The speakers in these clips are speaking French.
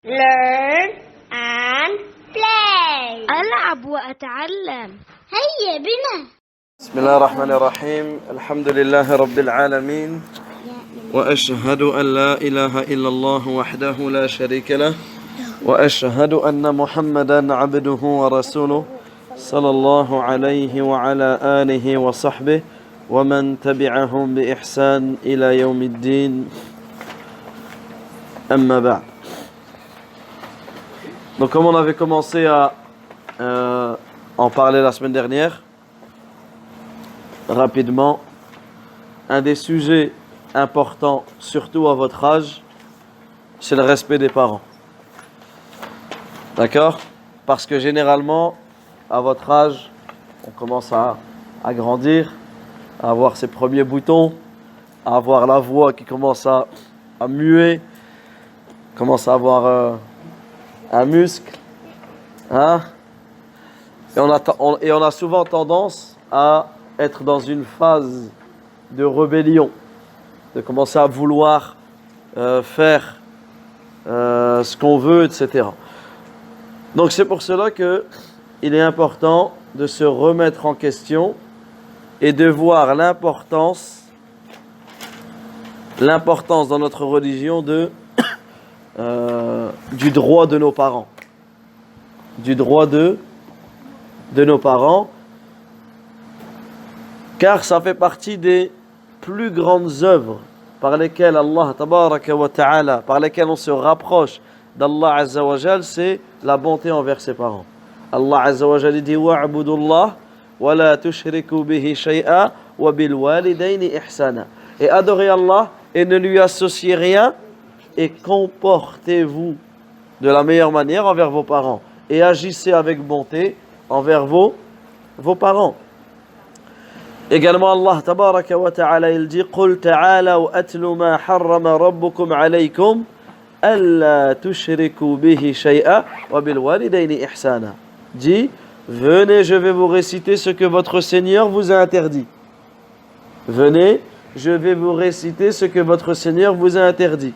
learn and play. ألعب وأتعلم. هيا بنا. بسم الله الرحمن الرحيم. الحمد لله رب العالمين، وأشهد أن لا إله إلا الله وحده لا شريك له، وأشهد أن محمدا عبده ورسوله صلى الله عليه وعلى آله وصحبه ومن تبعهم بإحسان إلى يوم الدين. أما بعد. Donc comme on avait commencé à en parler la semaine dernière, rapidement, un des sujets importants, surtout à votre âge, c'est le respect des parents. D'accord ? Parce que généralement, à votre âge, on commence à grandir, à avoir ses premiers boutons, à avoir la voix qui commence à muer, commence à avoir un muscle, hein? Et on a souvent tendance à être dans une phase de rébellion, de commencer à vouloir faire ce qu'on veut, etc. Donc c'est pour cela que il est important de se remettre en question et de voir l'importance dans notre religion du droit de nos parents. Du droit de nos parents, car ça fait partie des plus grandes œuvres par lesquelles Allah tabaraka wa ta'ala, par lesquelles on se rapproche d'Allah Azza wa Jal, c'est la bonté envers ses parents. Allah Azza wa Jal dit wa'budullah wa la tushriku bihi shay'a wa bil walidayni ihsana. Et adorez Allah et ne lui associez rien, et comportez-vous de la meilleure manière envers vos parents et agissez avec bonté envers vos parents. Également Allah tabaraka wa ta'ala il dit قُلْ تَعَالَوْا أَتْلُ مَا حَرَّمَ رَبُّكُمْ عَلَيْكُمْ أَلَّا تُشْرِكُوا بِهِ شَيْئًا وَبِالْوَالِدَيْنِ إِحْسَانًا. Dit, venez, je vais vous réciter ce que votre Seigneur vous a interdit. Venez, je vais vous réciter ce que votre Seigneur vous a interdit.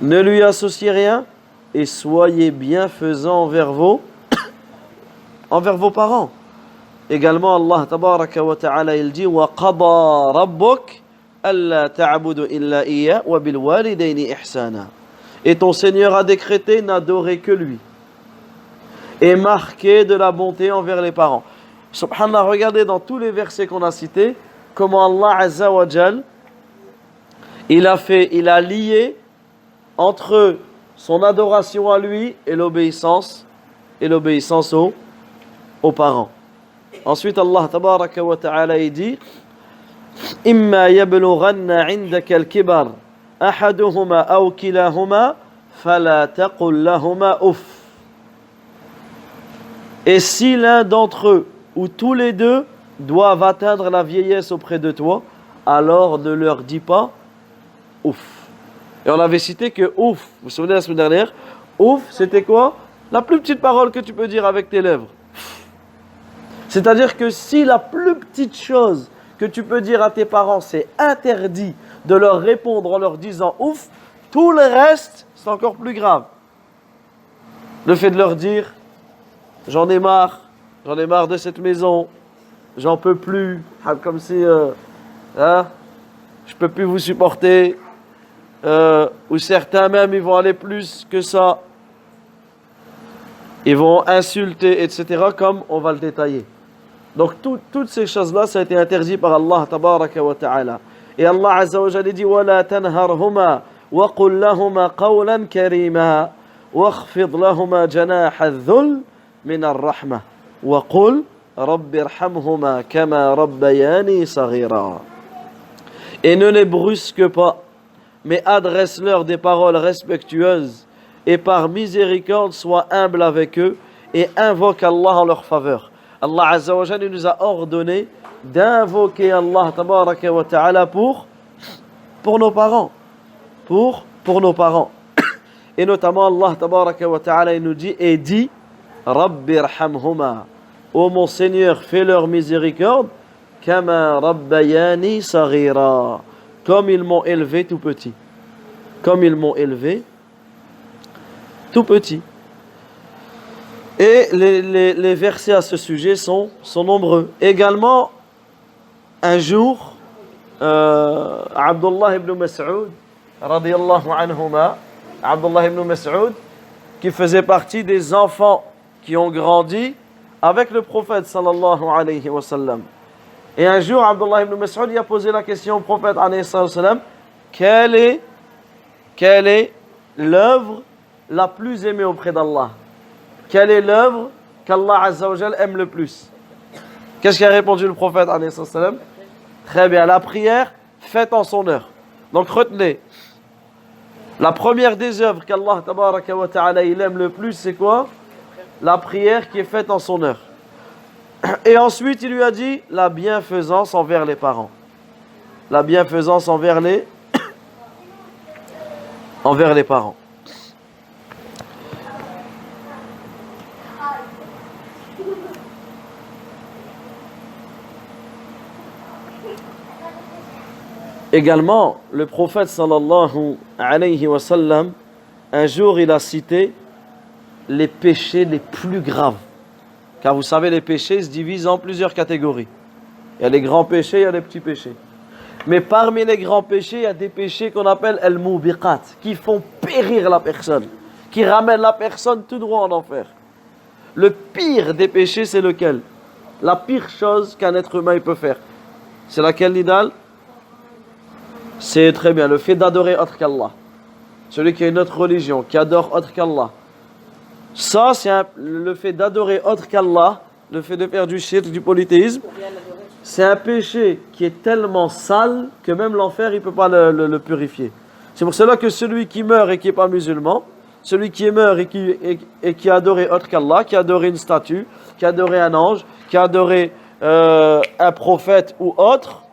Ne lui associez rien et soyez bienfaisants envers vos parents. Également Allah tabaraka wa ta'ala il dit wa qada rabbuk alla ta'budu illa iyya wa bil walidayni ihsana. Et ton Seigneur a décrété n'adorer que lui et marquer de la bonté envers les parents. Subhanallah, regardez dans tous les versets qu'on a cités comment Allah Azza wa Jal il a lié entre son adoration à lui et l'obéissance aux parents. Ensuite Allah tabaraka wa ta'ala il dit imma yablughanna 'indaka al-kibar ahaduhuma aw kilahuma fala taqul lahumā uff. Et si l'un d'entre eux ou tous les deux doivent atteindre la vieillesse auprès de toi, alors ne leur dis pas ouf. Et on avait cité que ouf, vous vous souvenez la semaine dernière, ouf, c'était quoi? La plus petite parole que tu peux dire avec tes lèvres. C'est-à-dire que si la plus petite chose que tu peux dire à tes parents, c'est interdit de leur répondre en leur disant ouf, tout le reste, c'est encore plus grave. Le fait de leur dire, j'en ai marre de cette maison, j'en peux plus, comme si, je peux plus vous supporter. Ou certains même, ils vont aller plus que ça. Ils vont insulter, etc., comme on va le détailler. Donc, toutes ces choses-là, ça a été interdit par Allah, tabaraka wa ta'ala. Et Allah Azza wa Jalla dit وَلَا تَنْهَرْهُمَا وَقُلْ لَهُمَا قَوْلًا كَرِيمًا وَاخْفِضْ لَهُمَا جَنَاحَ الذُّلِّ مِنَ الرَّحْمَةِ وَقُلْ رَبِّ ارْحَمْهُمَا كَمَا رَبَّيَانِي صَغِيرًا. Et ne les brusque pas, mais adresse-leur des paroles respectueuses et par miséricorde sois humble avec eux et invoque Allah en leur faveur. Allah Azza wa Jalla nous a ordonné d'invoquer Allah tabaraka wa ta'ala pour nos parents. Pour nos parents. Et notamment Allah tabaraka wa ta'ala il nous dit et dit Rabbi irhamhuma. Ô mon Seigneur, fais-leur miséricorde kama rabbayani saghira. Comme ils m'ont élevé tout petit. Comme ils m'ont élevé tout petit. Et les versets à ce sujet sont nombreux. Également, un jour, Abdullah ibn Mas'ud, radiyallahu anhuma, Abdullah ibn Mas'ud, qui faisait partie des enfants qui ont grandi avec le prophète sallallahu alayhi wa sallam. Et un jour, Abdullah ibn Mas'ud a posé la question au prophète alayhi wa sallam, quelle est l'œuvre la plus aimée auprès d'Allah? Quelle est l'œuvre qu'Allah Azza wa Jal aime le plus? Qu'est-ce qu'a répondu le prophète alayhi wa sallam? Très bien, la prière faite en son heure. Donc retenez, la première des œuvres qu'Allah tabaraka wa ta'ala il aime le plus, c'est quoi? La prière qui est faite en son heure. Et ensuite, il lui a dit la bienfaisance envers les parents. La bienfaisance envers les parents. Également, le prophète sallallahu alayhi wa sallam, un jour, il a cité les péchés les plus graves. Car vous savez, les péchés se divisent en plusieurs catégories. Il y a les grands péchés, il y a les petits péchés. Mais parmi les grands péchés, il y a des péchés qu'on appelle al-mubiqat, qui font périr la personne, qui ramènent la personne tout droit en enfer. Le pire des péchés, c'est lequel? La pire chose qu'un être humain peut faire. C'est laquelle, Nidal? C'est très bien, le fait d'adorer autre qu'Allah. Celui qui a une autre religion, qui adore autre qu'Allah. Ça, c'est le fait d'adorer autre qu'Allah, le fait de faire du shirk, du polythéisme. C'est un péché qui est tellement sale que même l'enfer, il ne peut pas le purifier. C'est pour cela que celui qui meurt et qui n'est pas musulman, celui qui est mort et qui a adoré autre qu'Allah, qui a adoré une statue, qui a adoré un ange, qui a adoré un prophète ou autre,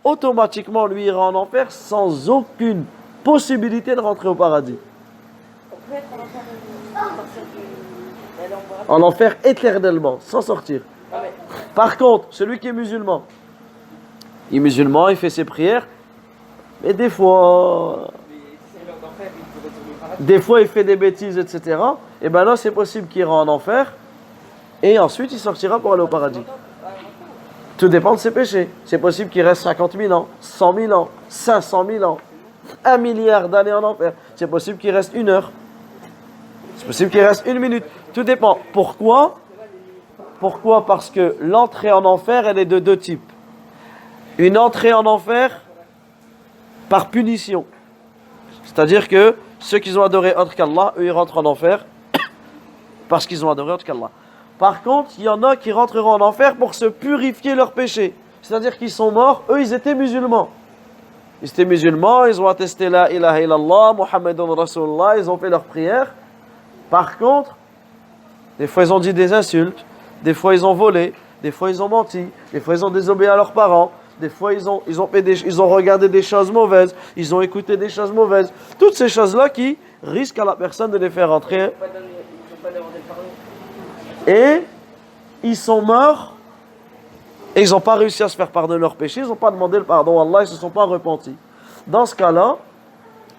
automatiquement lui ira en enfer sans aucune possibilité de rentrer au paradis. En enfer éternellement, sans sortir. Par contre, celui qui est musulman, il fait ses prières, mais des fois il fait des bêtises, etc. Et ben là, c'est possible qu'il ira en enfer, et ensuite il sortira pour aller au paradis. Tout dépend de ses péchés. C'est possible qu'il reste 50 000 ans, 100 000 ans, 500 000 ans, 1 milliard d'années en enfer. C'est possible qu'il reste 1 heure. C'est possible qu'il reste 1 minute. Tout dépend. Pourquoi? Parce que l'entrée en enfer, elle est de deux types. Une entrée en enfer par punition. C'est-à-dire que ceux qui ont adoré autre qu'Allah, eux, ils rentrent en enfer parce qu'ils ont adoré autre qu'Allah. Par contre, il y en a qui rentreront en enfer pour se purifier leurs péchés. C'est-à-dire qu'ils sont morts, eux, ils étaient musulmans. Ils étaient musulmans, ils ont attesté la ilaha illallah, Muhammadun Rasulullah, ils ont fait leur prière. Par contre, des fois ils ont dit des insultes, des fois ils ont volé, des fois ils ont menti, des fois ils ont désobéi à leurs parents, des fois ils ont regardé des choses mauvaises, ils ont écouté des choses mauvaises. Toutes ces choses-là qui risquent à la personne de les faire rentrer. Et ils sont morts et ils n'ont pas réussi à se faire pardonner leurs péchés, ils n'ont pas demandé le pardon à Allah, ils ne se sont pas repentis. Dans ce cas-là,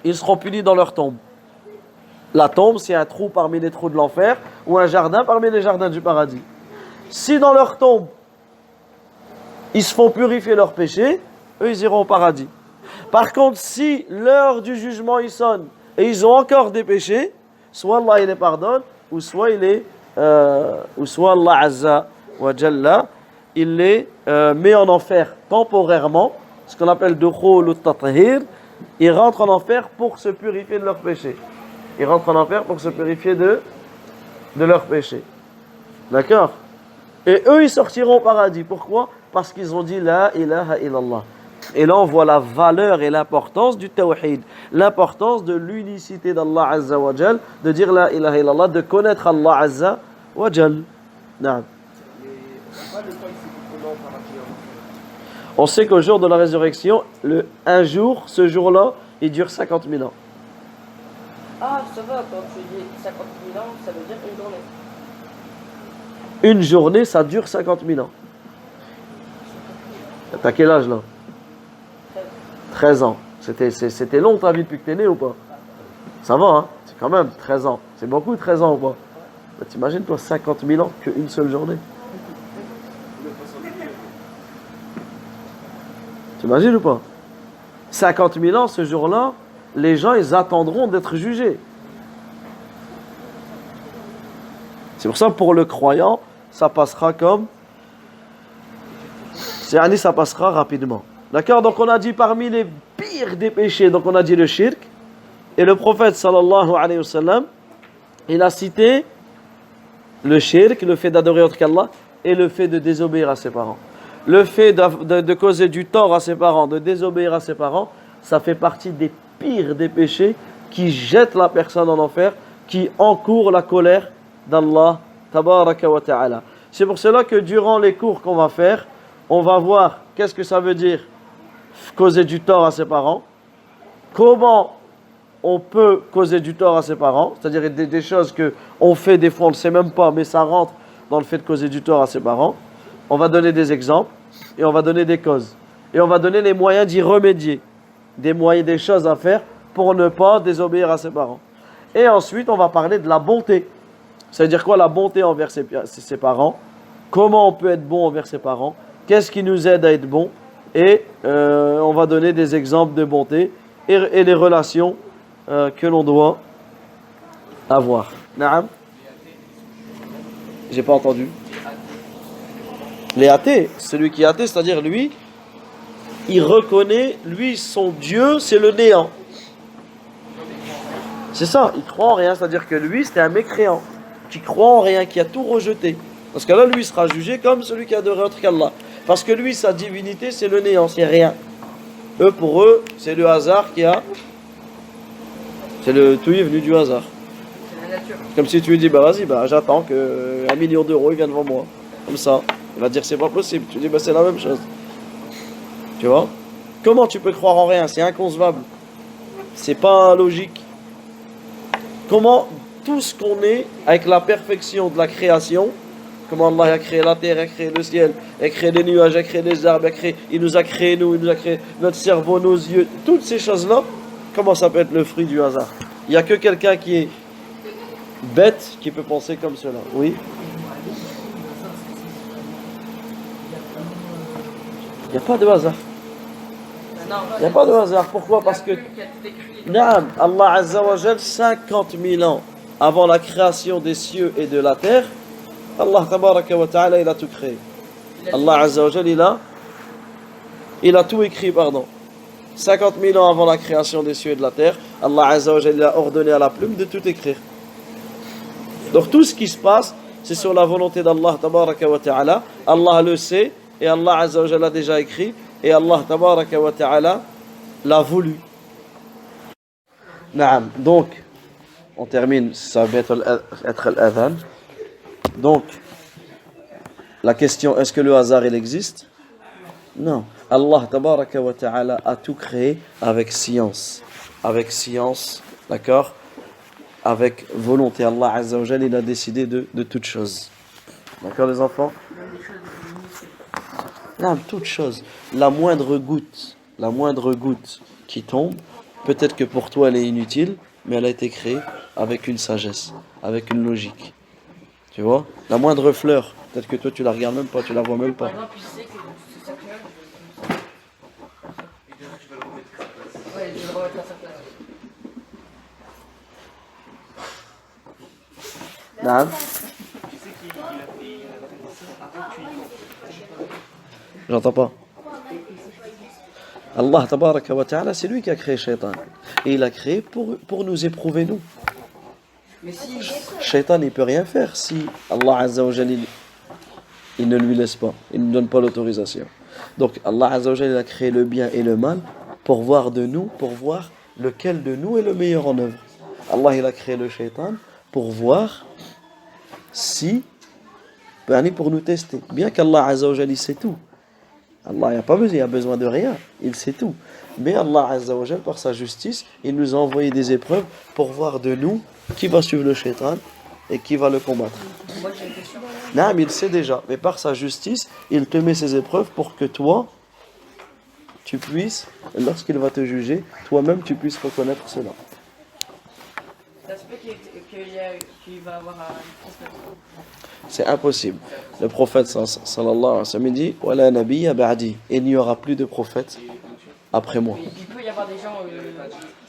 ils seront punis dans leur tombe. La tombe, c'est un trou parmi les trous de l'enfer ou un jardin parmi les jardins du paradis. Si dans leur tombe, ils se font purifier leurs péchés, eux, ils iront au paradis. Par contre, si l'heure du jugement, il sonne et ils ont encore des péchés, soit Allah il les pardonne, ou soit Allah Azza wa Jalla, il les met en enfer temporairement, ce qu'on appelle dukhul at-tathhir. Ils rentrent en enfer pour se purifier de leurs péchés. Ils rentrent en enfer pour se purifier de leurs péchés. D'accord? Et eux, ils sortiront au paradis. Pourquoi? Parce qu'ils ont dit la ilaha illallah. Et là, on voit la valeur et l'importance du tawhid, l'importance de l'unicité d'Allah Azza wa Jal, de dire la ilaha illallah, de connaître Allah Azza wa Jal. Naam. On sait qu'au jour de la résurrection, un jour, ce jour-là, il dure 50 000 ans. Ah, ça va, quand tu dis 50 000 ans, ça veut dire une journée. Une journée, ça dure 50 000 ans. T'as quel âge là? 13 ans. C'était long ta vie depuis que t'es né ou pas? Ça va, hein? Quand même, 13 ans. C'est beaucoup, 13 ans ou pas? Bah, t'imagines, toi, 50 000 ans qu'une seule journée. T'imagines ou pas? 50 000 ans, ce jour-là, les gens, ils attendront d'être jugés. C'est pour ça, pour le croyant, ça passera comme... ça passera rapidement. D'accord? Donc, on a dit parmi les pires des péchés, donc on a dit le shirk. Et le prophète, sallallahu alayhi wa sallam, il a cité le shirk, le fait d'adorer autre qu'Allah, et le fait de désobéir à ses parents. Le fait de causer du tort à ses parents, de désobéir à ses parents, ça fait partie des pires des péchés qui jettent la personne en enfer, qui encourent la colère d'Allah, tabaraka wa ta'ala. C'est pour cela que durant les cours qu'on va faire, on va voir qu'est-ce que ça veut dire causer du tort à ses parents, comment on peut causer du tort à ses parents, c'est-à-dire des choses qu'on fait des fois on ne sait même pas, mais ça rentre dans le fait de causer du tort à ses parents. On va donner des exemples et on va donner des causes. Et on va donner les moyens d'y remédier, des moyens, des choses à faire pour ne pas désobéir à ses parents. Et ensuite, on va parler de la bonté. C'est-à-dire quoi la bonté envers ses parents? Comment on peut être bon envers ses parents? Qu'est-ce qui nous aide à être bon? Et on va donner des exemples de bonté et les relations que l'on doit avoir. Naam? J'ai pas entendu. Les athées, celui qui est athée, c'est-à-dire lui, il reconnaît, lui, son Dieu, c'est le néant. C'est ça, il croit en rien, c'est-à-dire que lui, c'était un mécréant, qui croit en rien, qui a tout rejeté. Parce que là, lui, sera jugé comme celui qui adorait autre qu'Allah. Parce que lui, sa divinité, c'est le néant, c'est rien. Eux, pour eux, c'est le hasard qui a... tout est venu du hasard. C'est la nature. Comme si tu lui dis, bah vas-y, bah, j'attends que 1 million d'euros, il vienne devant moi. Comme ça. Il va dire, c'est pas possible. Tu dis, bah c'est la même chose. Tu vois? Comment tu peux croire en rien? C'est inconcevable. C'est pas logique. Comment tout ce qu'on est, avec la perfection de la création, comment Allah a créé la terre, a créé le ciel, a créé les nuages, a créé les arbres, il nous a créé nous, il nous a créé notre cerveau, nos yeux, toutes ces choses-là, comment ça peut être le fruit du hasard? Il n'y a que quelqu'un qui est bête qui peut penser comme cela. Oui? Il n'y a pas de hasard. Il n'y a pas de hasard. Pourquoi? Parce que Naam, Allah Azza wa Jal, 50 000 ans avant la création des cieux et de la terre, Allah Tabaraka wa Ta'ala, il a tout créé. Allah Azza wa Jal, il a tout écrit, pardon. 50 000 ans avant la création des cieux et de la terre, Allah Azza wa Jal, il a ordonné à la plume de tout écrire. Donc tout ce qui se passe, c'est sur la volonté d'Allah Tabaraka wa Ta'ala. Allah le sait et Allah Azza wa Jal l'a déjà écrit et Allah Tabaraka wa Ta'ala l'a voulu. Naam. Donc, on termine, ça va être l'adhan. Donc, la question, est-ce que le hasard, il existe? Non. Allah Tabaraka wa Ta'ala a tout créé avec science. Avec science, d'accord? Avec volonté. Allah Azza wa Jal, il a décidé de toutes choses. D'accord, les enfants? Non, toutes choses. La moindre goutte qui tombe, peut-être que pour toi elle est inutile, mais elle a été créée avec une sagesse, avec une logique. Tu vois? La moindre fleur, peut-être que toi tu la regardes même pas, tu la vois même pas. Par exemple, il sait que c'est sa fleur. Ouais, je vais le remettre à sa place. Naam. J'entends pas. Allah Tabaraka wa Ta'ala, c'est lui qui a créé Shaitan. Et il a créé pour nous éprouver, nous. Mais si. Shaitan, il ne peut rien faire si Allah Azza wa Jal, il ne lui laisse pas, il ne donne pas l'autorisation. Donc Allah Azza wa Jal, il a créé le bien et le mal pour voir lequel de nous est le meilleur en œuvre. Allah, il a créé le Shaitan pour voir pour nous tester. Bien qu'Allah Azza wa Jal, il sait tout. Allah il a besoin de rien, il sait tout. Mais Allah Azza wa Jal, par sa justice, il nous a envoyé des épreuves pour voir de nous qui va suivre le shaitan et qui va le combattre. Moi j'ai une question. Non, mais il sait déjà. Mais par sa justice, il te met ces épreuves pour que toi, tu puisses, lorsqu'il va te juger, toi-même tu puisses reconnaître cela. Ça se peut qu'il va avoir un prophète. C'est impossible. Le prophète sallallahu alayhi wa sallam dit Wala nabiyya ba'di. Il n'y aura plus de prophète après moi. Il peut y avoir des gens,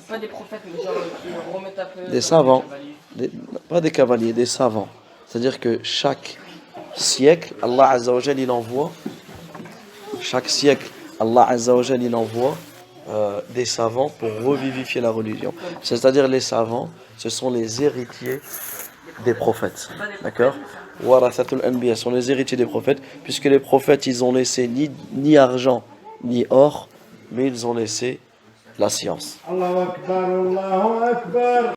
pas des prophètes, mais genre qui remettent un peu. Des savants, pas des cavaliers, des savants. C'est-à-dire que chaque siècle, Allah Azza wa Jal, il envoie, chaque siècle, Allah Azza wa Jal, il envoie des savants pour revivifier la religion. C'est-à-dire les savants, ce sont les héritiers des prophètes. D'accord? Warathatul Anbiya sont les héritiers des prophètes, puisque les prophètes, ils ont laissé ni argent, ni or, mais ils ont laissé la science. Allahu Akbar, Allahu Akbar.